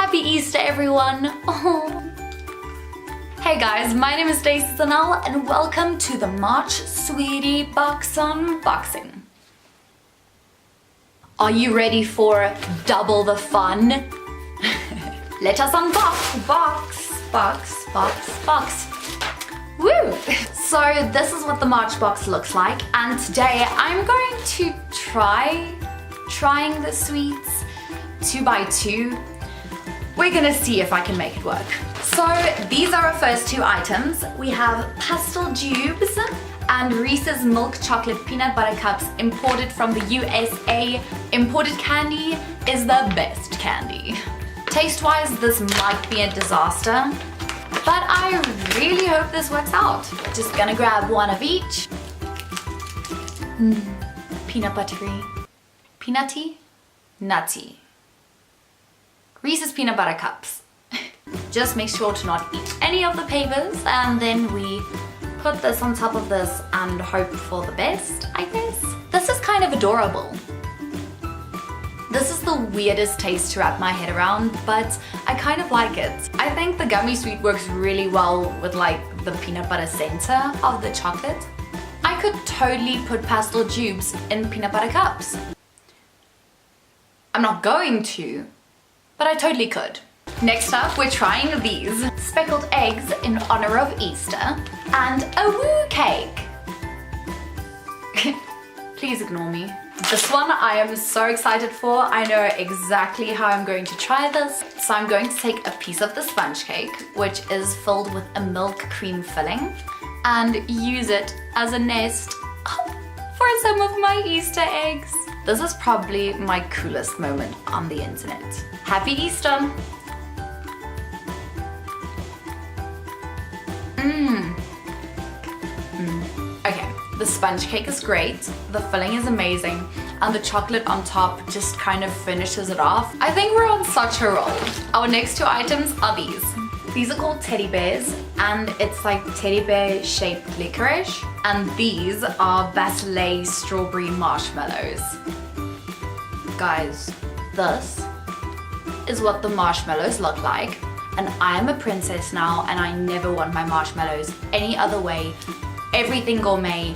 Happy Easter, everyone! Oh. Hey guys, my name is DaisyZanel and welcome to the March Sweetiebox unboxing. Are you ready for double the fun? Let us unbox! Box. Woo! So this is what the March box looks like, and today I'm going to trying the sweets 2 by 2. We're gonna see if I can make it work. So these are our first 2 items. We have pastel tubes and Reese's milk chocolate peanut butter cups imported from the USA. Imported candy is the best candy. Taste-wise, this might be a disaster, but I really hope this works out. Just gonna grab one of each. Peanut buttery. Peanutty? Nutty. Reese's peanut butter cups. Just make sure to not eat any of the papers, and then we put this on top of this and hope for the best, I guess. This is kind of adorable. This is the weirdest taste to wrap my head around, but I kind of like it. I think the gummy sweet works really well with like the peanut butter center of the chocolate. I could totally put pastel tubes in peanut butter cups. I'm not going to, but I totally could. Next up, we're trying these. Speckled eggs in honor of Easter and a woo cake. Please ignore me. This one I am so excited for. I know exactly how I'm going to try this. So I'm going to take a piece of the sponge cake, which is filled with a milk cream filling, and use it as a nest for some of my Easter eggs. This is probably my coolest moment on the internet. Happy Easter! Okay, the sponge cake is great, the filling is amazing, and the chocolate on top just kind of finishes it off. I think we're on such a roll. Our next 2 items are these. These are called teddy bears, and it's like teddy bear shaped licorice, and these are Basile strawberry marshmallows. Guys, this is what the marshmallows look like, and I am a princess now, and I never want my marshmallows any other way. Everything gourmet,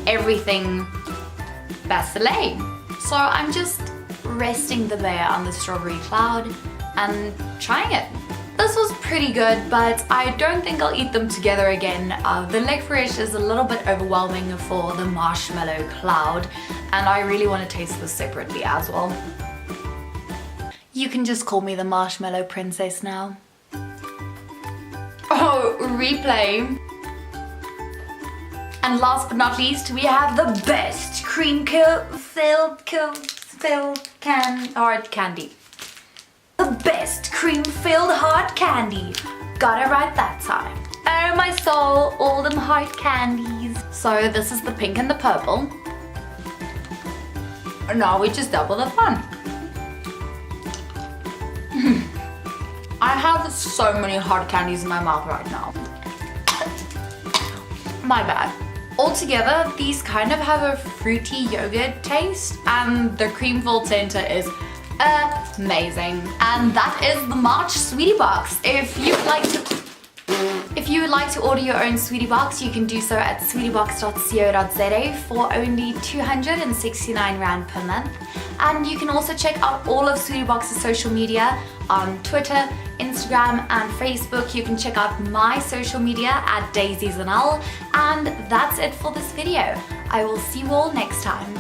everything Basile. So I'm just resting the bear on the strawberry cloud and trying it. This was pretty good, but I don't think I'll eat them together again. The licorice is a little bit overwhelming for the marshmallow cloud, and I really want to taste this separately as well. You can just call me the marshmallow princess now. Oh, replay. And last but not least, we have the best cream-filled hard candy. The best cream-filled hard candy. Got it right that time. Oh my soul, all them hard candies. So this is the pink and the purple. Now we just double the fun. I have so many hard candies in my mouth right now. My bad. Altogether, these kind of have a fruity yogurt taste, and the cream-filled center is amazing. And that is the March Sweetiebox. If you would like to order your own Sweetiebox, you can do so at sweetiebox.co.za for only 269 Rand per month. And you can also check out all of Sweetiebox's social media on Twitter, Instagram, and Facebook. You can check out my social media at DaisyZanel. And that's it for this video. I will see you all next time.